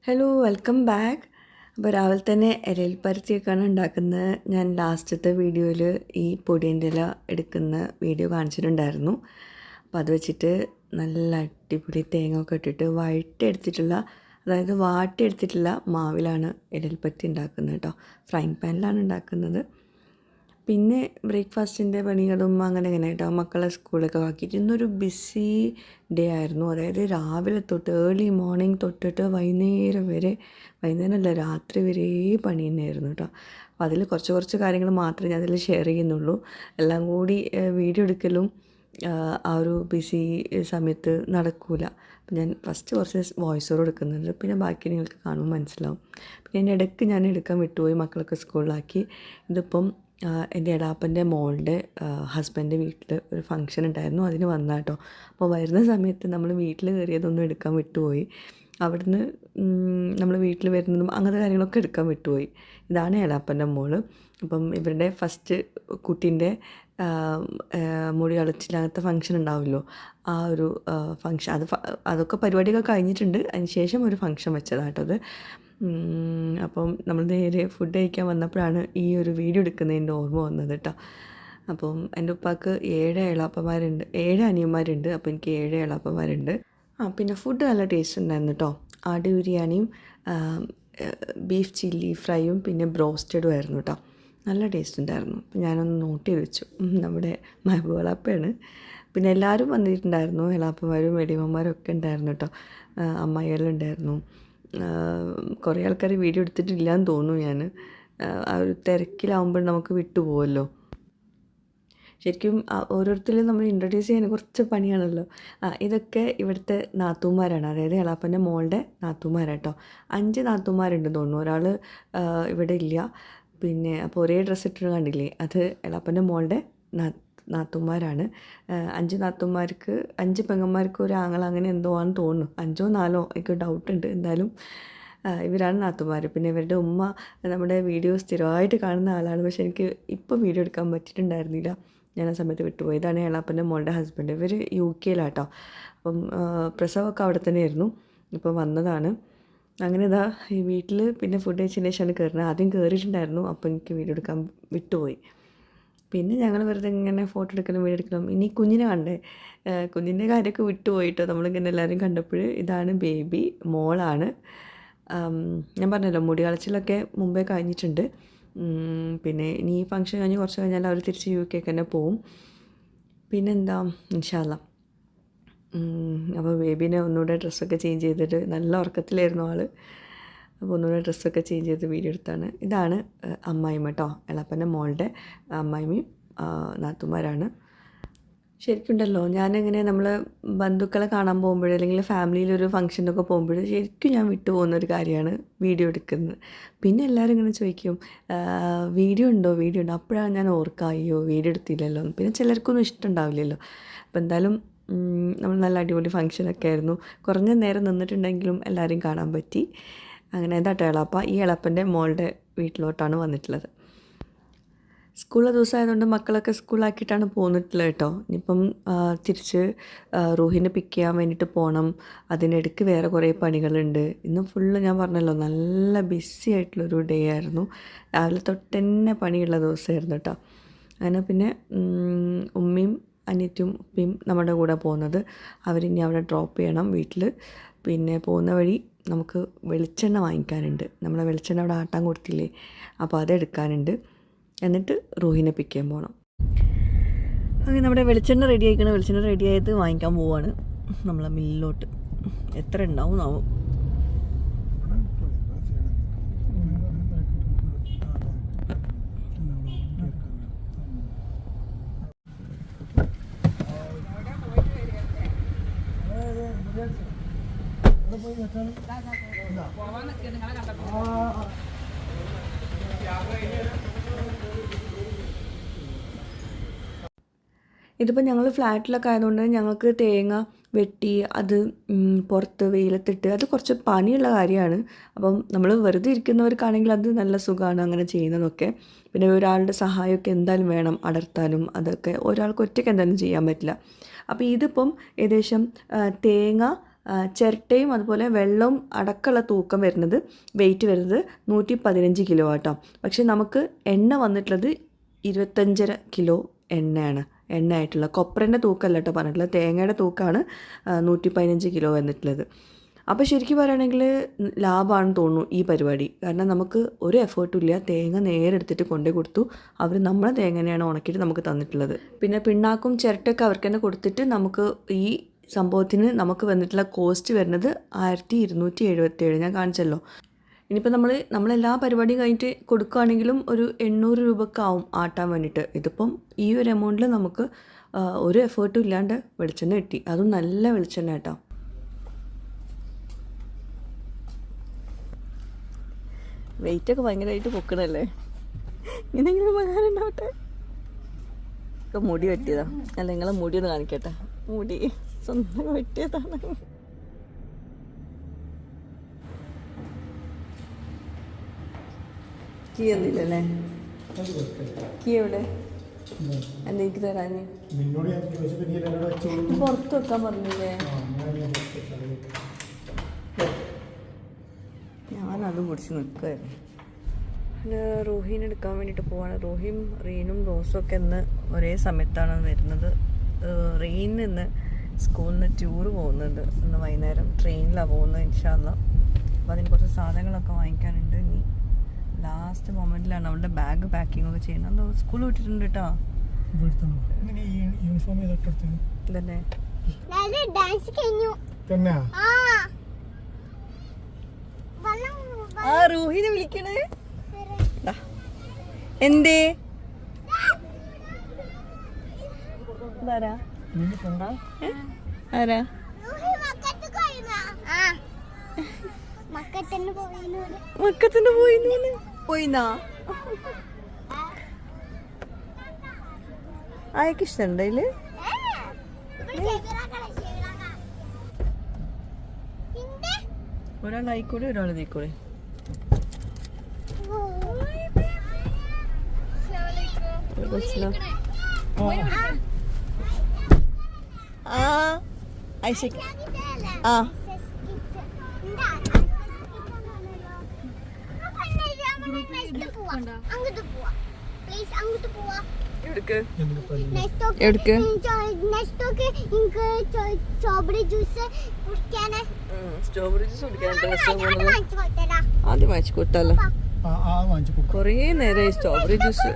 Hello welcome back. അപ്പോൾ രാവിലെ തന്നെ ഇലയിൽ പരത്തിയൊക്കെയാണ് ഉണ്ടാക്കുന്നത്. ഞാൻ ലാസ്റ്റത്തെ വീഡിയോയിൽ ഈ പൊടിയൻ്റെ ഇല എടുക്കുന്ന വീഡിയോ കാണിച്ചിട്ടുണ്ടായിരുന്നു. അപ്പോൾ അത് വെച്ചിട്ട് നല്ല അടിപൊളി തേങ്ങ ഒക്കെ ഇട്ടിട്ട് വഴറ്റിയെടുത്തിട്ടുള്ള, അതായത് വാട്ടിയെടുത്തിട്ടുള്ള മാവിലാണ് ഇലയിൽ പരത്തി ഉണ്ടാക്കുന്നത് കേട്ടോ. ഫ്രൈങ് പാനിലാണ് ഉണ്ടാക്കുന്നത്. പിന്നെ ബ്രേക്ക്ഫാസ്റ്റിൻ്റെ പണികളും അങ്ങനെ കേട്ടോ, മക്കളെ സ്കൂളൊക്കെ ആക്കിയിട്ട് ഇന്നൊരു ബിസി ഡേ ആയിരുന്നു. അതായത് രാവിലെ തൊട്ട് ഏർലി മോർണിംഗ് തൊട്ടിട്ട് വൈകുന്നേരം വരെ, വൈകുന്നേരമല്ല രാത്രി വരെ പണി തന്നെയായിരുന്നു കേട്ടോ. അപ്പോൾ അതിൽ കുറച്ച് കാര്യങ്ങൾ മാത്രമേ ഞാൻ അതിൽ ഷെയർ ചെയ്യുന്നുള്ളൂ. എല്ലാം കൂടി വീഡിയോ എടുക്കലും ആ ഒരു ബിസി സമയത്ത് നടക്കില്ല. അപ്പോൾ ഞാൻ ഫസ്റ്റ് കുറച്ച് വോയിസ് ഓവർ എടുക്കുന്നുണ്ട്, പിന്നെ ബാക്കി നിങ്ങൾക്ക് കാണുമ്പോൾ മനസ്സിലാവും. പിന്നെ ഇടയ്ക്ക് ഞാൻ എടുക്കാൻ വിട്ടുപോയി, മക്കളൊക്കെ സ്കൂളിലാക്കി. ഇതിപ്പം എൻ്റെ എളാപ്പൻ്റെ മോളുടെ ഹസ്ബൻഡ് വീട്ടിൽ ഒരു ഫംഗ്ഷൻ ഉണ്ടായിരുന്നു, അതിന് വന്ന കേട്ടോ. അപ്പോൾ വരുന്ന സമയത്ത് നമ്മൾ വീട്ടിൽ കയറിയതൊന്നും എടുക്കാൻ വിട്ടുപോയി. അവിടുന്ന് നമ്മൾ വീട്ടിൽ വരുന്നതും അങ്ങനത്തെ കാര്യങ്ങളൊക്കെ എടുക്കാൻ വിട്ടുപോയി. ഇതാണ് എളാപ്പൻ്റെ മോള്. അപ്പം ഇവരുടെ ഫസ്റ്റ് കുട്ടീൻ്റെ മുടി കളച്ചിലകത്തെ ഫംഗ്ഷൻ ഉണ്ടാവുമല്ലോ, ആ ഒരു ഫംഗ്ഷൻ അതൊക്കെ പരിപാടികൾ കഴിഞ്ഞിട്ടുണ്ട്. അതിന് ശേഷം ഒരു ഫംഗ്ഷൻ വെച്ചതാണ് കേട്ടോ അത്. അപ്പം നമ്മൾ നേരെ ഫുഡ് കഴിക്കാൻ വന്നപ്പോഴാണ് ഈ ഒരു വീഡിയോ എടുക്കുന്നതിൻ്റെ ഓർമ്മ വന്നത് കേട്ടോ. അപ്പം എൻ്റെ ഉപ്പാക്ക് 7 ഇളാപ്പന്മാരുണ്ട്, 7 അനിയന്മാരുണ്ട്. അപ്പോൾ എനിക്ക് 7 ഇളാപ്പന്മാരുണ്ട്. പിന്നെ ഫുഡ് നല്ല ടേസ്റ്റ് ഉണ്ടായിരുന്നു കേട്ടോ. ആട് ബിരിയാണിയും ബീഫ് ചില്ലി ഫ്രൈയും പിന്നെ ബ്രോസ്റ്റഡും ആയിരുന്നു കേട്ടോ. നല്ല ടേസ്റ്റ് ഉണ്ടായിരുന്നു. അപ്പം ഞാനൊന്ന് നോട്ട് ചെയ്ത് വെച്ചു. നമ്മുടെ മഹബൂബ് എളാപ്പയാണ്. പിന്നെ എല്ലാവരും വന്നിട്ടുണ്ടായിരുന്നു, എളാപ്പന്മാരും വെടിയമ്മമാരും ഒക്കെ ഉണ്ടായിരുന്നു കേട്ടോ. അമ്മായിയെല്ലാം ഉണ്ടായിരുന്നു. കുറേ ആൾക്കാർ വീഡിയോ എടുത്തിട്ടില്ല എന്ന് തോന്നുന്നു. ഞാൻ ആ ഒരു തിരക്കിലാവുമ്പോൾ നമുക്ക് വിട്ടുപോകുമല്ലോ. ശരിക്കും ഓരോരുത്തരും നമ്മൾ ഇൻട്രൊഡ്യൂസ് ചെയ്യാൻ കുറച്ച് പണിയാണല്ലോ. ഇതൊക്കെ ഇവിടുത്തെ നാത്തൂമാരാണ്, അതായത് എളാപ്പൻ്റെ മോളുടെ നാത്തൂമാരാട്ടോ. 5 നാത്തൂമാരുണ്ട് തോന്നുന്നു, ഒരാൾ ഇവിടെ ഇല്ല. പിന്നെ അപ്പോൾ ഒരേ ഡ്രസ്സ് ഇട്ടിട്ട് കണ്ടില്ലേ, അത് എളാപ്പൻ്റെ മോളുടെ നാത്തൂമാരാണ്. 5 നാത്തൂന്മാർക്ക് 5 പെങ്ങന്മാർക്ക് ഒരു ആങ്ങള, അങ്ങനെ എന്തോ ആണെന്ന് തോന്നുന്നു. 5ഓ 4ഓ എനിക്ക് ഡൗട്ടുണ്ട്. എന്തായാലും ഇവരാണ് നാത്തൂമാർ. പിന്നെ ഇവരുടെ ഉമ്മ നമ്മുടെ വീഡിയോ സ്ഥിരമായിട്ട് കാണുന്ന ആളാണ്, പക്ഷേ എനിക്ക് ഇപ്പോൾ വീഡിയോ എടുക്കാൻ പറ്റിയിട്ടുണ്ടായിരുന്നില്ല, ഞാൻ ആ സമയത്ത് വിട്ടുപോയി. ഇതാണ് എളാപ്പൻ്റെ മോളുടെ ഹസ്ബൻഡ്. ഇവർ UK യിലാട്ടോ. അപ്പം പ്രസവമൊക്കെ അവിടെ തന്നെയായിരുന്നു, ഇപ്പോൾ വന്നതാണ്. അങ്ങനെ ഇതാ ഈ വീട്ടിൽ പിന്നെ ഫുഡ് കഴിച്ചതിന് ശേഷമാണ് കയറുന്നത്. ആദ്യം കയറിയിട്ടുണ്ടായിരുന്നു, അപ്പോൾ എനിക്ക് വീഡിയോ എടുക്കാൻ വിട്ടുപോയി. പിന്നെ ഞങ്ങൾ വെറുതെ ഇങ്ങനെ ഫോട്ടോ എടുക്കലും വീഡിയോ എടുക്കലും. ഇനി കുഞ്ഞിനെ കണ്ടേ, കുഞ്ഞിൻ്റെ കാര്യമൊക്കെ വിട്ടുപോയിട്ടോ നമ്മളിങ്ങനെ എല്ലാവരും കണ്ടപ്പോൾ. ഇതാണ് ബേബി, മോളാണ്. ഞാൻ പറഞ്ഞല്ലോ മുടി കളച്ചിലൊക്കെ മുമ്പേ കഴിഞ്ഞിട്ടുണ്ട്. പിന്നെ ഇനി ഈ ഫംഗ്ഷൻ കഴിഞ്ഞ് കുറച്ച് കഴിഞ്ഞാൽ അവർ തിരിച്ച് UK തന്നെ പോവും. പിന്നെന്താ, ഇൻഷാ അല്ലാ. അപ്പോൾ ബേബീനെ ഒന്നുകൂടെ ഡ്രസ്സൊക്കെ ചേഞ്ച് ചെയ്തിട്ട്, നല്ല ഉറക്കത്തിലായിരുന്നു ആൾ. അപ്പോൾ ഒന്നുകൂടെ ഡ്രസ്സൊക്കെ ചേഞ്ച് ചെയ്ത് വീഡിയോ എടുത്താണ്. ഇതാണ് അമ്മായിമ്മ കേട്ടോ, എളാപ്പൻ്റെ മോളുടെ അമ്മായിമ്മയും നാത്തുമാരാണ്. ശരിക്കുണ്ടല്ലോ, ഞാനിങ്ങനെ നമ്മൾ ബന്ധുക്കളെ കാണാൻ പോകുമ്പോൾ, അല്ലെങ്കിൽ ഫാമിലിയിലൊരു ഫംഗ്ഷനൊക്കെ പോകുമ്പോൾ ശരിക്കും ഞാൻ വിട്ടുപോകുന്നൊരു കാര്യമാണ് വീഡിയോ എടുക്കുന്നത്. പിന്നെ എല്ലാവരും ഇങ്ങനെ ചോദിക്കും, വീഡിയോ ഉണ്ടോ. അപ്പോഴാണ് ഞാൻ ഓർക്കുക, അയ്യോ വീഡിയോ എടുത്തില്ലല്ലോ. പിന്നെ ചിലർക്കൊന്നും ഇഷ്ടമുണ്ടാവില്ലല്ലോ. അപ്പോൾ എന്തായാലും നമ്മൾ നല്ല അടിപൊളി ഫംഗ്ഷനൊക്കെ ആയിരുന്നു. കുറഞ്ഞ നേരം നിന്നിട്ടുണ്ടെങ്കിലും എല്ലാവരും കാണാൻ പറ്റി. അങ്ങനെ എന്താട്ടോ എളാപ്പ ഈ എളാപ്പൻ്റെ മോളുടെ വീട്ടിലോട്ടാണ് വന്നിട്ടുള്ളത്. സ്കൂളിലെ ദിവസമായതുകൊണ്ട് മക്കളൊക്കെ സ്കൂളാക്കിയിട്ടാണ് പോന്നിട്ടുള്ളത് കേട്ടോ. ഇനിയിപ്പം തിരിച്ച് റൂഹിനെ പിക്ക് ചെയ്യാൻ വേണ്ടിയിട്ട് പോകണം. അതിനിടയ്ക്ക് വേറെ കുറേ പണികളുണ്ട്. ഇന്ന് ഫുള്ള് ഞാൻ പറഞ്ഞല്ലോ നല്ല ബിസി ആയിട്ടുള്ളൊരു ഡേ ആയിരുന്നു. രാവിലെ തൊട്ട് തന്നെ പണിയുള്ള ദിവസമായിരുന്നു കേട്ടോ. അങ്ങനെ പിന്നെ ഉമ്മയും അനിയത്തിയും ഉപ്പയും നമ്മുടെ കൂടെ പോകുന്നത്. അവരിനി അവിടെ ഡ്രോപ്പ് ചെയ്യണം വീട്ടിൽ. പിന്നെ പോകുന്ന വഴി നമുക്ക് വെളിച്ചെണ്ണ വാങ്ങിക്കാനുണ്ട്. നമ്മളെ വെളിച്ചെണ്ണ അവിടെ ആട്ടാൻ കൊടുത്തില്ലേ, അപ്പോൾ അതെടുക്കാനുണ്ട്. എന്നിട്ട് റൂഹിനെ പിക്ക് ചെയ്യാൻ പോകണം. അങ്ങനെ നമ്മുടെ വെളിച്ചെണ്ണ റെഡി ആയിക്കണം. വെളിച്ചെണ്ണ റെഡി ആയത് വാങ്ങിക്കാൻ പോവാണ് നമ്മളെ മില്ലിലോട്ട്. എത്ര ഉണ്ടാവും ആവും. ഇതിപ്പോൾ ഞങ്ങൾ ഫ്ലാറ്റിലൊക്കെ ആയതുകൊണ്ട് ഞങ്ങൾക്ക് തേങ്ങ വെട്ടി അത് പുറത്ത് വെയിലത്തിട്ട് അത് കുറച്ച് പണിയുള്ള കാര്യമാണ്. അപ്പം നമ്മൾ വെറുതെ ഇരിക്കുന്നവർക്കാണെങ്കിൽ അത് നല്ല സുഖമാണ് അങ്ങനെ ചെയ്യുന്നതൊക്കെ. പിന്നെ ഒരാളുടെ സഹായമൊക്കെ എന്തായാലും വേണം അടർത്താനും. അതൊക്കെ ഒരാൾക്ക് ഒറ്റയ്ക്ക് എന്തായാലും ചെയ്യാൻ പറ്റില്ല. അപ്പോൾ ഇതിപ്പം ഏകദേശം തേങ്ങ ചിരട്ടയും അതുപോലെ വെള്ളവും അടക്കമുള്ള തൂക്കം വരുന്നത് വെയിറ്റ് വരുന്നത് 115 കിലോ ആട്ടോ. പക്ഷേ നമുക്ക് എണ്ണ വന്നിട്ടുള്ളത് 25.5 കിലോ എണ്ണയായിട്ടുള്ള കൊപ്രൻ്റെ തൂക്കമല്ല കേട്ടോ പറഞ്ഞിട്ടുള്ളത്, തേങ്ങയുടെ തൂക്കമാണ് 115 കിലോ വന്നിട്ടുള്ളത്. അപ്പോൾ ശരിക്കും പറയുകയാണെങ്കിൽ ലാഭമാണെന്ന് തോന്നുന്നു ഈ പരിപാടി. കാരണം നമുക്ക് ഒരു എഫേർട്ടും ഇല്ല, തേങ്ങ നേരെ എടുത്തിട്ട് കൊണ്ടേ കൊടുത്തു. അവർ നമ്മളെ തേങ്ങ തന്നെയാണ് ഉണക്കിയിട്ട് നമുക്ക് തന്നിട്ടുള്ളത്. പിന്നെ പിണ്ണാക്കും ചിരട്ടയൊക്കെ അവർക്ക് തന്നെ കൊടുത്തിട്ട് നമുക്ക് ഈ സംഭവത്തിന് നമുക്ക് വന്നിട്ടുള്ള കോസ്റ്റ് വരുന്നത് 1277. ഞാൻ കാണിച്ചല്ലോ. ഇനിയിപ്പോൾ നമ്മളെല്ലാ പരിപാടിയും കഴിഞ്ഞിട്ട് കൊടുക്കുകയാണെങ്കിലും ഒരു 800 രൂപയൊക്കെ ആവും ആട്ടാൻ വേണ്ടിയിട്ട്. ഇതിപ്പം ഈ ഒരു എമൗണ്ടിൽ നമുക്ക് ഒരു എഫേർട്ടും ഇല്ലാണ്ട് വെളിച്ചെണ്ണ കിട്ടി. അതും നല്ല വെളിച്ചെണ്ണ കേട്ടോ. വെയിറ്റൊക്കെ ഭയങ്കരമായിട്ട് പൊക്കണല്ലേ. ഇങ്ങനെങ്കിലും ഉപകാരം ഉണ്ടാവട്ടെ. ഒക്കെ മുടി വെട്ടിയതാ. അല്ല, നിങ്ങളെ മുടി ഒന്ന് കാണിക്കട്ടെ. മുടി സ്വന്തം വെട്ടിയതാണ്. കീ ഒന്നില്ലല്ലേ? കീ എവിടെ? എന്തെനിക്ക് തരാന് പുറത്ത് വെക്കാൻ പറഞ്ഞില്ലേ? ഞാനത് പിടിച്ച് നിൽക്കുമായിരുന്നു. റോഹീനെ എടുക്കാൻ വേണ്ടിയിട്ട് പോവാണ്. റോഹിയും റീനും റോസും ഒക്കെ ഇന്ന് ഒരേ സമയത്താണ് വരുന്നത്. റീനിൽ നിന്ന് സ്കൂളിൽ നിന്ന് ടൂറ് പോകുന്നുണ്ട്. ഇന്ന് വൈകുന്നേരം ട്രെയിനിലാണ് പോകുന്നത് ഇൻഷാ അല്ലാ. അപ്പോൾ അതിന് കുറച്ച് സാധനങ്ങളൊക്കെ വാങ്ങിക്കാനുണ്ട്. ഇനി ലാസ്റ്റ് മൊമെൻറ്റിലാണ് അവളുടെ ബാഗ് പാക്കിംഗ് ഒക്കെ ചെയ്യുന്നത്. എന്തോ സ്കൂൾ വിട്ടിട്ടുണ്ട് കേട്ടോ. തന്നെ ആ റൂഹിനെ വിളിക്കണേ. എന്തേ ആരാ മക്കത്തിന് പോയിന്നാ? ആയൊക്കെ ഇഷ്ടമുണ്ട് അതില്. ഒരാളായിക്കൂടെ ഒരാൾ നീക്കൂടെ. സ്ട്രോബെറി ജ്യൂസ് ആദ്യം വാങ്ങിച്ചു കൊടുത്താലോ. കൊറേ നേരമായി സ്ട്രോബെറി ജ്യൂസ്.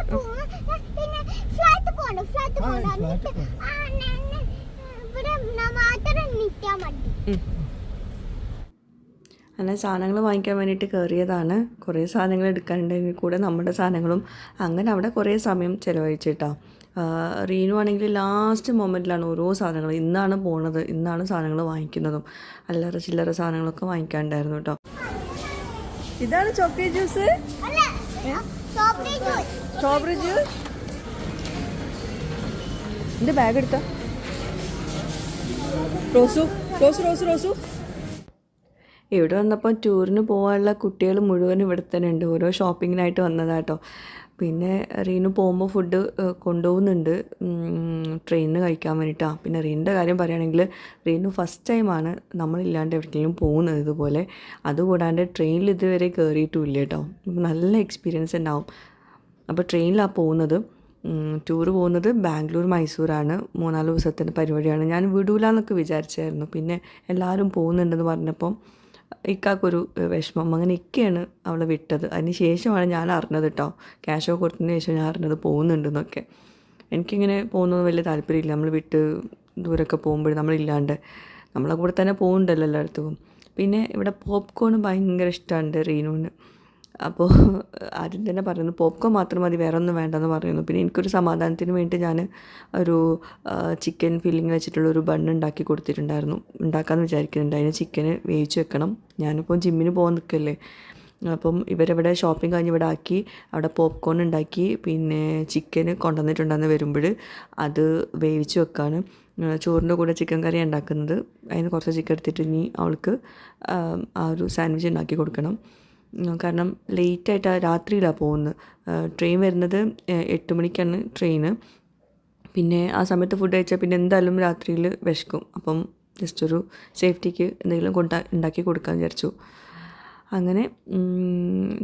അങ്ങനെ സാധനങ്ങൾ വാങ്ങിക്കാൻ വേണ്ടിയിട്ട് കയറിയതാണ്. കുറേ സാധനങ്ങൾ എടുക്കാനുണ്ടെങ്കിൽ കൂടെ നമ്മുടെ സാധനങ്ങളും. അങ്ങനെ അവിടെ കുറേ സമയം ചിലവഴിച്ചിട്ടോ. റീനു ആണെങ്കിൽ ലാസ്റ്റ് മൊമെൻറ്റിലാണ് ഓരോ സാധനങ്ങൾ. ഇന്നാണ് പോണത്, ഇന്നാണ് സാധനങ്ങൾ വാങ്ങിക്കുന്നതും. അല്ലറ ചില്ലറ സാധനങ്ങളൊക്കെ വാങ്ങിക്കാനുണ്ടായിരുന്നു കേട്ടോ. ഇതാണ് ചോക്ലേറ്റ് ജ്യൂസ്. Strawberry juice. എൻ്റെ ബാഗ് എടുത്ത റോസു റോസു റോസു റോസു. ഇവിടെ വന്നപ്പോൾ ടൂറിന് പോകാനുള്ള കുട്ടികൾ മുഴുവൻ ഇവിടെ തന്നെ ഉണ്ട്. ഓരോ ഷോപ്പിങ്ങിനായിട്ട് വന്നതാട്ടോ. പിന്നെ റീനു പോകുമ്പോൾ ഫുഡ് കൊണ്ടുപോകുന്നുണ്ട് ട്രെയിനിന് കഴിക്കാൻ വേണ്ടിയിട്ടാണ്. പിന്നെ റീനിൻ്റെ കാര്യം പറയുകയാണെങ്കിൽ റീനു ഫസ്റ്റ് ടൈമാണ് നമ്മളില്ലാണ്ട് എവിടെയെങ്കിലും പോകുന്നത് ഇതുപോലെ. അതുകൂടാണ്ട് ട്രെയിനിൽ ഇതുവരെ കയറിയിട്ടുമില്ല കേട്ടോ. നല്ല എക്സ്പീരിയൻസ് ഉണ്ടാവും. അപ്പോൾ ട്രെയിനിലാണ് പോകുന്നത്. ടൂറ് പോകുന്നത് ബാംഗ്ലൂർ മൈസൂരാണ്. 3-4 ദിവസത്തിൻ്റെ പരിപാടിയാണ്. ഞാൻ വിടൂലെന്നൊക്കെ വിചാരിച്ചായിരുന്നു. പിന്നെ എല്ലാവരും പോകുന്നുണ്ടെന്ന് പറഞ്ഞപ്പം ഇക്കാക്കൊരു വിഷമം. അങ്ങനെ ഇക്കയാണ് അവളെ വിട്ടത്. അതിന് ശേഷമാണ് ഞാൻ അറിഞ്ഞത് കേട്ടോ. ക്യാഷൊക്കെ കൊടുത്തതിന് ശേഷം ഞാൻ അറിഞ്ഞത് പോകുന്നുണ്ടെന്നൊക്കെ. എനിക്കിങ്ങനെ പോകുന്നത് വലിയ താല്പര്യമില്ല. നമ്മൾ വിട്ട് ദൂരമൊക്കെ പോകുമ്പോൾ നമ്മളില്ലാണ്ട് നമ്മളെ കൂടെ തന്നെ പോകുന്നുണ്ടല്ലോ എല്ലായിടത്തും. പിന്നെ ഇവിടെ പോപ്കോൺ ഭയങ്കര ഇഷ്ടമുണ്ട് റീനുവിന്. അപ്പോൾ ആദ്യം തന്നെ പറയുന്നു പോപ്കോൺ മാത്രം മതി, വേറെ ഒന്നും വേണ്ടെന്ന് പറയുന്നു. പിന്നെ എനിക്കൊരു സമാധാനത്തിന് വേണ്ടി ഞാൻ ഒരു ചിക്കൻ ഫില്ലിങ് വെച്ചിട്ടുള്ളൊരു ബണ്ണ് ഉണ്ടാക്കി കൊടുത്തിട്ടുണ്ടായിരുന്നു. ഉണ്ടാക്കാമെന്ന് വിചാരിക്കുന്നുണ്ട്. അതിന് ചിക്കന് വേവിച്ച് വെക്കണം. ഞാനിപ്പോൾ ജിമ്മിന് പോകാൻ നിൽക്കല്ലേ. അപ്പം ഇവരവിടെ ഷോപ്പിംഗ് കഴിഞ്ഞ് ഇവിടെ ആക്കി അവിടെ പോപ്കോൺ ഉണ്ടാക്കി. പിന്നെ ചിക്കന് കൊണ്ടുവന്നിട്ടുണ്ടെന്ന് വരുമ്പോൾ അത് വേവിച്ച് വെക്കാണ്. ചോറിൻ്റെ കൂടെ ചിക്കൻ കറി ഉണ്ടാക്കുന്നത്. അതിന് കുറച്ച് ചിക്കൻ എടുത്തിട്ട് ഇനി അവൾക്ക് ആ ഒരു സാൻഡ്വിച്ച് ഉണ്ടാക്കി കൊടുക്കണം. കാരണം ലേറ്റായിട്ടാണ്, രാത്രിയിലാണ് പോകുന്നത്. ട്രെയിൻ വരുന്നത് 8 മണിക്കാണ് ട്രെയിന്. പിന്നെ ആ സമയത്ത് ഫുഡ് കഴിച്ചാൽ പിന്നെ എന്തായാലും രാത്രിയിൽ വിശക്കും. അപ്പം ജസ്റ്റ് ഒരു സേഫ്റ്റിക്ക് എന്തെങ്കിലും ഉണ്ടാക്കി കൊടുക്കാൻ വിചാരിച്ചു. അങ്ങനെ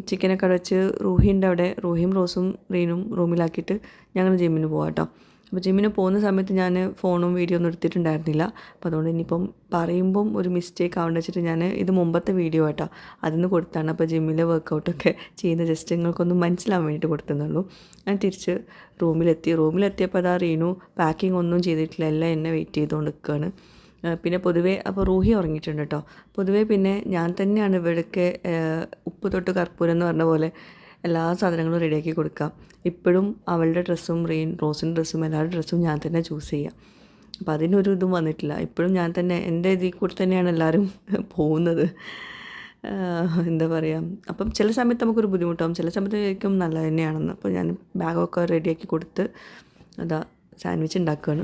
ചിക്കനൊക്കെ വെച്ച് റൂഹിൻ്റെ അവിടെ റൂഹിയും റോസും റീനും റൂമിലാക്കിയിട്ട് ഞങ്ങൾ ജിമ്മിന് പോകാം കേട്ടോ. അപ്പോൾ ജിമ്മിന് പോകുന്ന സമയത്ത് ഞാൻ ഫോണും വീഡിയോ ഒന്നും എടുത്തിട്ടുണ്ടായിരുന്നില്ല. അപ്പോൾ അതുകൊണ്ട് ഇനിയിപ്പം പറയുമ്പം ഒരു മിസ്റ്റേക്ക് ആവേണ്ട വെച്ചിട്ട് ഞാൻ ഇത് മുമ്പത്തെ വീഡിയോ കേട്ടോ അതിൽ നിന്ന് കൊടുത്താണ്. അപ്പോൾ ജിമ്മിലെ വർക്കൗട്ടൊക്കെ ചെയ്യുന്ന ജസ്റ്റ് നിങ്ങൾക്കൊന്നും മനസ്സിലാവാൻ വേണ്ടിയിട്ട് കൊടുത്തുന്നുള്ളൂ. ഞാൻ തിരിച്ച് റൂമിലെത്തിയപ്പോൾ അതാ റീനു പാക്കിംഗ് ഒന്നും ചെയ്തിട്ടില്ല, എല്ലാം എന്നെ വെയിറ്റ് ചെയ്തുകൊണ്ട് നിൽക്കുകയാണ്. പിന്നെ പൊതുവേ അപ്പോൾ റൂഹി ഉറങ്ങിയിട്ടുണ്ട് കേട്ടോ. പൊതുവേ പിന്നെ ഞാൻ തന്നെയാണ് ഇവിടേക്ക് ഉപ്പ് തൊട്ട് കർപ്പൂരം എന്ന് പറഞ്ഞ പോലെ എല്ലാ സാധനങ്ങളും റെഡിയാക്കി കൊടുക്കാം. ഇപ്പോഴും അവളുടെ ഡ്രസ്സും റോസിൻ്റെ ഡ്രസ്സും എല്ലാവരുടെ ഡ്രസ്സും ഞാൻ തന്നെ ചൂസ് ചെയ്യാം. അപ്പോൾ അതിനൊരു ഇതും വന്നിട്ടില്ല. ഇപ്പോഴും ഞാൻ തന്നെ എൻ്റെ ഇതിൽ കൂടി തന്നെയാണ് എല്ലാവരും പോകുന്നത്. എന്താ പറയുക, അപ്പം ചില സമയത്ത് നമുക്കൊരു ബുദ്ധിമുട്ടാവും, ചില സമയത്ത് ആയിരിക്കും നല്ലത് തന്നെയാണെന്ന്. അപ്പോൾ ഞാൻ ബാഗൊക്കെ റെഡിയാക്കി കൊടുത്ത് അതാ സാൻഡ്വിച്ച് ഉണ്ടാക്കുകയാണ്.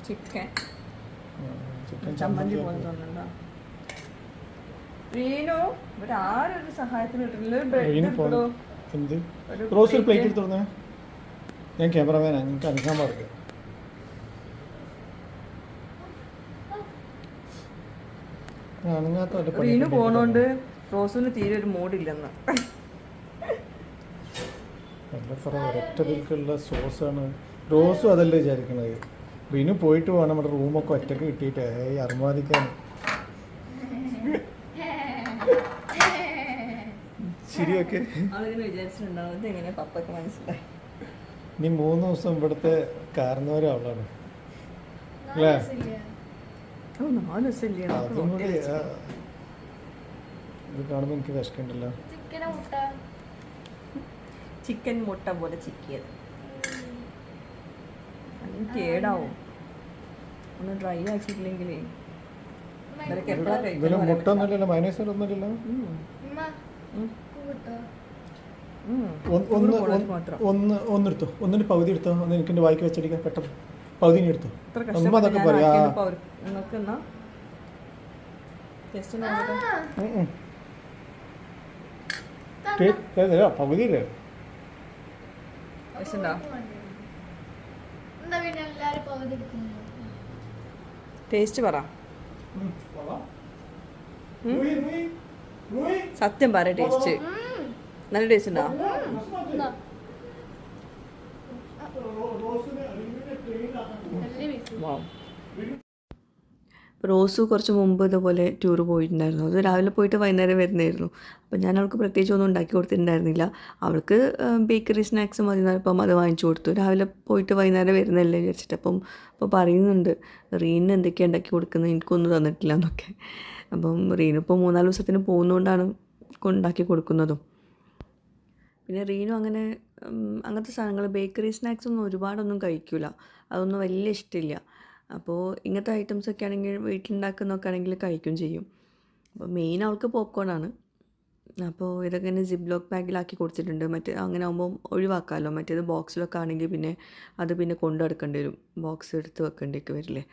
ചിക്കൻ ചമ്മന്തി പോലെ തോന്നുന്നുണ്ടോ റീനു? ആരൊരു സഹായത്തിന് റോസ് പ്ലേറ്റ് എടുത്തോളൂ. ഞാൻ ക്യാമറമാനാ, നിങ്ങൾക്ക് അനുഭവം പാടില്ല. റീനു പോണോണ്ട് റോസിന് തീരെ ഒരു മൂഡില്ലെന്ന്. ഒരൊറ്റതിൽക്കുള്ള സോസാണ്. റോസും അതല്ലേ വിചാരിക്കണത്. റീനു പോയിട്ട് വേണം നമ്മുടെ റൂമൊക്കെ ഒറ്റക്ക് കിട്ടിയിട്ട് അർമാദിക്കാൻ. ശരിയൊക്കെ ഇനി 3 ദിവസം ഇവിടുത്തെ കാരണവരും അവളാണ് അല്ലേ? അതും കൂടി ഇത് കാണുമ്പോൾ എനിക്ക് വിശക്കണ്ടല്ലോ. ചിക്കൻ മുട്ട പോലെ ചിക്കിയത് കേടാവും. ഒന്ന് ഡ്രൈ ആക്കിയിട്ടില്ലെങ്കിലേ ഇതിലും മുട്ട ഒന്നുമില്ലല്ലോ, മൈനസ് ഒന്നുമില്ലല്ലോ. ഒന്നെടുത്തോ, ഒന്നിന് പകുതി എടുത്തോ, ഒന്ന് എനിക്ക് എൻ്റെ വായിക്ക് വെച്ചടിക്കാം പെട്ടെന്ന്. പകുതി എടുത്തോ, അമ്മ അതൊക്കെ പറയാ. പകുതിയില്ലേ ടേസ്റ്റ് പറ, സത്യം പറ. ടേസ്റ്റ് നല്ല ടേസ്റ്റ് ഉണ്ടോ? റോസ് കുറച്ച് മുമ്പ് ഇതുപോലെ ടൂറ് പോയിട്ടുണ്ടായിരുന്നു. അത് രാവിലെ പോയിട്ട് വൈകുന്നേരം വരുന്നതായിരുന്നു. അപ്പോൾ ഞാൻ അവൾക്ക് പ്രത്യേകിച്ച് ഒന്നും ഉണ്ടാക്കി കൊടുത്തിട്ടുണ്ടായിരുന്നില്ല. അവൾക്ക് ബേക്കറി സ്നാക്സ് മതി അപ്പം അത് വാങ്ങിച്ചു കൊടുത്തു. രാവിലെ പോയിട്ട് വൈകുന്നേരം വരുന്നതല്ലേ വിചാരിച്ചിട്ട്. അപ്പോൾ പറയുന്നുണ്ട് റീനിന് എന്തൊക്കെയാണ് ഉണ്ടാക്കി കൊടുക്കുന്നത്, എനിക്കൊന്നും തന്നിട്ടില്ല എന്നൊക്കെ. അപ്പം റീനു ഇപ്പോൾ 3-4 ദിവസത്തിന് പോകുന്നതുകൊണ്ടാണ് ഉണ്ടാക്കി കൊടുക്കുന്നതും. പിന്നെ റീനു അങ്ങനത്തെ സാധനങ്ങൾ ബേക്കറി സ്നാക്സ് ഒന്നും ഒരുപാടൊന്നും കഴിക്കില്ല, അതൊന്നും വലിയ ഇഷ്ടമില്ല. അപ്പോൾ ഇങ്ങനത്തെ ഐറ്റംസൊക്കെ ആണെങ്കിൽ വീട്ടിലുണ്ടാക്കുന്നതൊക്കെ ആണെങ്കിൽ കഴിക്കുകയും ചെയ്യും. അപ്പോൾ മെയിൻ അവൾക്ക് പോപ്കോണാണ്. അപ്പോൾ ഇതൊക്കെ തന്നെ സിബ്ലോക്ക് ബാഗിലാക്കി കൊടുത്തിട്ടുണ്ട്. അങ്ങനെ ആകുമ്പോൾ ഒഴിവാക്കാമല്ലോ. മറ്റേത് ബോക്സിലൊക്കെ ആണെങ്കിൽ പിന്നെ അത് കൊണ്ടു നടക്കേണ്ടി വരും, ബോക്സ് എടുത്ത് വെക്കേണ്ടിയൊക്കെ വരില്ലേ.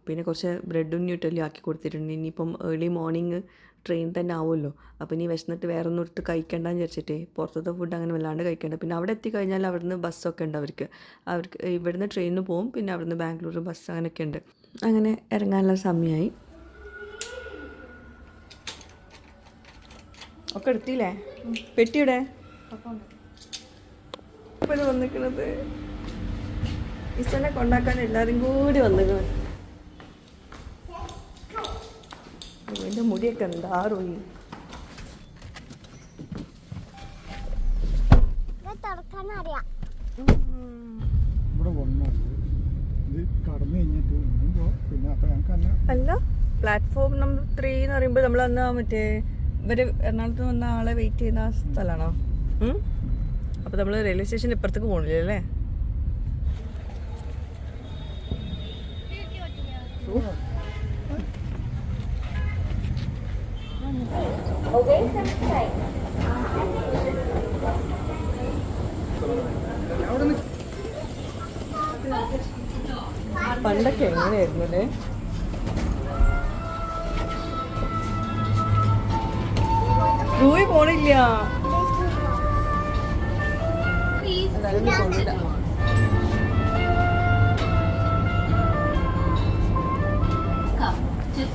പിന്നെ കുറച്ച് ബ്രെഡും ന്യൂട്രലും ആക്കി കൊടുത്തിട്ടുണ്ട്. ഇനിയിപ്പം ഏർലി മോർണിംഗ് ട്രെയിൻ തന്നെ ആവുമല്ലോ. അപ്പോൾ ഇനി വിശന്നിട്ട് വേറെ ഒന്നും എടുത്ത് കഴിക്കേണ്ടെന്ന് വിചാരിച്ചിട്ടേ പുറത്തത്തെ ഫുഡ് അങ്ങനെ വല്ലാണ്ട് കഴിക്കേണ്ട. പിന്നെ അവിടെ എത്തിക്കഴിഞ്ഞാൽ അവിടുന്ന് ബസ്സൊക്കെ ഉണ്ട് അവർക്ക് ഇവിടുന്ന് ട്രെയിനിന് പോകും, പിന്നെ അവിടുന്ന് ബാംഗ്ലൂർ ബസ് അങ്ങനെയൊക്കെ ഉണ്ട്. അങ്ങനെ ഇറങ്ങാനുള്ള സമയമായി. ഒക്കെ എടുത്തില്ലേ പെട്ടിയുടെ ഇത് വന്നിക്കണത് ഇഷ്ടനെ കൊണ്ടാക്കാൻ എല്ലാവരും കൂടി വന്നിക്കണം. എൻ്റെ മുടിയൊക്കെ എന്താ റോയി. അല്ല പ്ലാറ്റ്ഫോം നമ്പർ 3 എന്ന് പറയുമ്പോൾ നമ്മൾ അന്ന് മറ്റേ ഇവര് എറണാകുളത്ത് വന്ന ആളെ വെയിറ്റ് ചെയ്യുന്ന സ്ഥലമാണോ? അപ്പോൾ നമ്മൾ റെയിൽവേ സ്റ്റേഷൻ്റെ ഇപ്പുറത്തേക്ക് പോകണില്ലേ അല്ലേ? പണ്ടൊക്കെ എങ്ങനെയായിരുന്നു അല്ലേ? റൂയി പോണില്ല.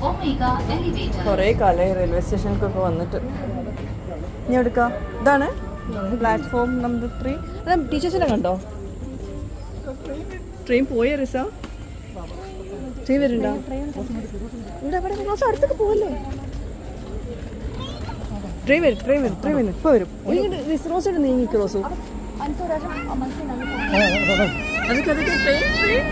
Omega Elevator. കുറേ കാലമായി റെയിൽവേ സ്റ്റേഷനിലേക്കൊക്കെ വന്നിട്ട്. ഇനി എടുക്കാം. ഇതാണ് പ്ലാറ്റ്ഫോം നമ്പർ 3. അല്ല ടീച്ചേഴ്സിനെ കണ്ടോ? ട്രെയിൻ പോയ റിസ? ട്രെയിൻ വരുന്നുണ്ടോ? ക്ലാസ് അടുത്തൊക്കെ പോവല്ലേ? ട്രെയിൻ വരും ഇപ്പോൾ വരും. റോസ് നീങ്ങിക്ക് റോസു. അതൊക്കെ ട്രെയിൻ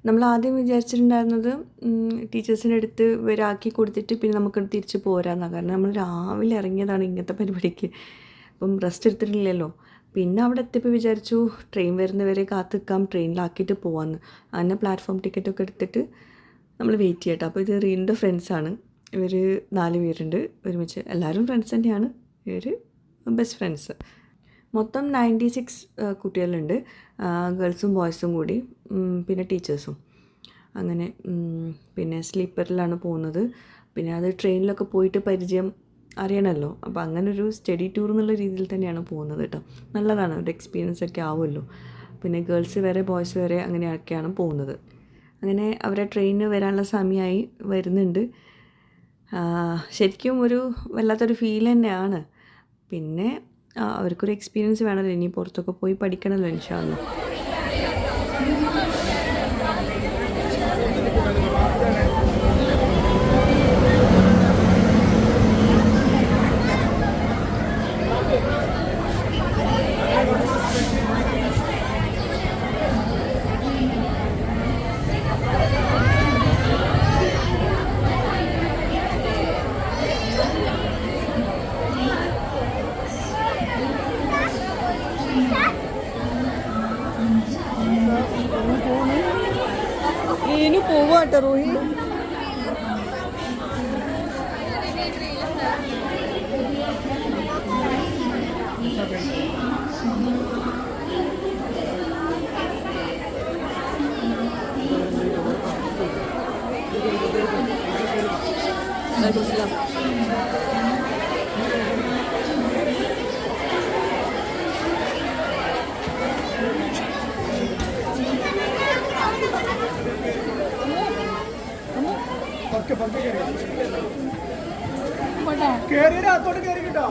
നമ്മൾ ആദ്യം വിചാരിച്ചിട്ടുണ്ടായിരുന്നത് ടീച്ചേഴ്സിൻ്റെ അടുത്ത് ഇവരാക്കി കൊടുത്തിട്ട് പിന്നെ നമുക്ക് തിരിച്ച് പോരാന്നാണ്. കാരണം നമ്മൾ രാവിലെ ഇറങ്ങിയതാണ് ഇങ്ങനത്തെ പരിപാടിക്ക്. അപ്പം റെസ്റ്റ് എടുത്തിട്ടില്ലല്ലോ. പിന്നെ അവിടെ എത്തിയപ്പോൾ വിചാരിച്ചു ട്രെയിൻ വരുന്നവരെ കാത്ത് നിൽക്കാം, ട്രെയിനിലാക്കിയിട്ട് പോകാമെന്ന്. അങ്ങനെ പ്ലാറ്റ്ഫോം ടിക്കറ്റൊക്കെ എടുത്തിട്ട് നമ്മൾ വെയിറ്റ് ചെയ്യട്ടെ. അപ്പോൾ ഇത് റീനിൻ്റെ ഫ്രണ്ട്സാണ്. ഇവർ 4 പേരുണ്ട് ഒരുമിച്ച്. എല്ലാവരും ഫ്രണ്ട്സ് തന്നെയാണ്. ഇവർ ബെസ്റ്റ് ഫ്രണ്ട്സ്. മൊത്തം 96 കുട്ടികളുണ്ട്, ഗേൾസും ബോയ്സും കൂടി, പിന്നെ ടീച്ചേഴ്സും. അങ്ങനെ പിന്നെ സ്ലീപ്പറിലാണ് പോകുന്നത്. പിന്നെ അത് ട്രെയിനിലൊക്കെ പോയിട്ട് പരിചയം അറിയണമല്ലോ. അപ്പോൾ അങ്ങനെ ഒരു സ്റ്റഡി ടൂർ എന്നുള്ള രീതിയിൽ തന്നെയാണ് പോകുന്നത് കേട്ടോ. നല്ലതാണ്, ഒരു എക്സ്പീരിയൻസ് ഒക്കെ ആവുമല്ലോ. പിന്നെ ഗേൾസ് വേറെ ബോയ്സ് വേറെ അങ്ങനെയൊക്കെയാണ് പോകുന്നത്. അങ്ങനെ അവരെ ട്രെയിന് വരാനുള്ള സമയമായി വരുന്നുണ്ട്. ശരിക്കും ഒരു വല്ലാത്തൊരു ഫീൽ തന്നെയാണ്. പിന്നെ അവർക്കൊരു എക്സ്പീരിയൻസ് വേണമല്ലോ, ഇനി പുറത്തൊക്കെ പോയി പഠിക്കണമല്ലോ ഇൻഷാ അല്ലാ. ഇനി പോവാട്ടോ റോഹി. കേറിയത്തോട്ട് കേറി കിട്ടോ.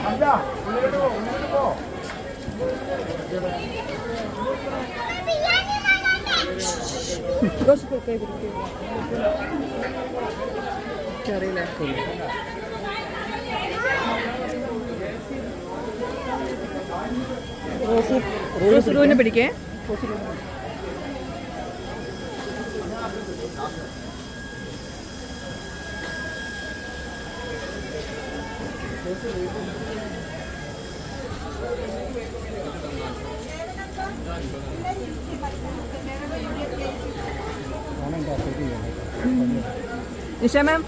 അല്ല പോ. റോസിനെ പിടിക്കേ. Nisha ma'am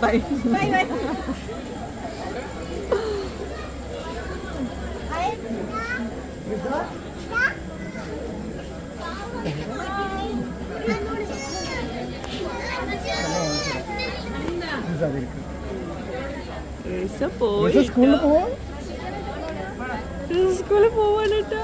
bye. സ്കൂളിൽ പോവാ സ്കൂളിൽ പോവാനേട്ടാ.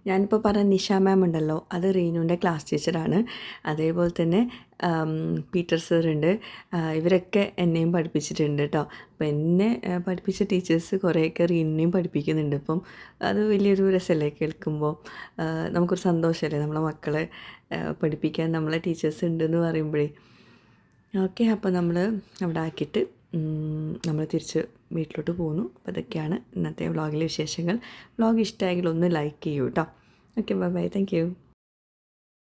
ഞാനിപ്പോൾ പറഞ്ഞ നിഷ മാം ഉണ്ടല്ലോ, അത് റീനുവിൻ്റെ ക്ലാസ് ടീച്ചറാണ്. അതേപോലെ തന്നെ പീറ്റർ സർ ഉണ്ട്. ഇവരൊക്കെ എന്നെയും പഠിപ്പിച്ചിട്ടുണ്ട് കേട്ടോ. അപ്പോൾ എന്നെ പഠിപ്പിച്ച ടീച്ചേഴ്സ് കുറേയൊക്കെ റീനുവിനെയും പഠിപ്പിക്കുന്നുണ്ട്. അപ്പം അത് വലിയൊരു രസമല്ലേ കേൾക്കുമ്പോൾ. നമുക്കൊരു സന്തോഷമല്ലേ നമ്മളെ മക്കളെ പഠിപ്പിക്കാൻ നമ്മളെ ടീച്ചേഴ്സ് ഉണ്ടെന്ന് പറയുമ്പോഴേ. ഓക്കെ, അപ്പോൾ നമ്മൾ അവിടെ ആക്കിയിട്ട് നമ്മൾ തിരിച്ച് വീട്ടിലോട്ട് പോകുന്നു. അപ്പോൾ ഇതൊക്കെയാണ് ഇന്നത്തെ വ്ളോഗിലെ വിശേഷങ്ങൾ. വ്ളോഗ് ഇഷ്ടമായെങ്കിൽ ഒന്ന് ലൈക്ക് ചെയ്യൂ കേട്ടോ. Okay, bye bye, thank you.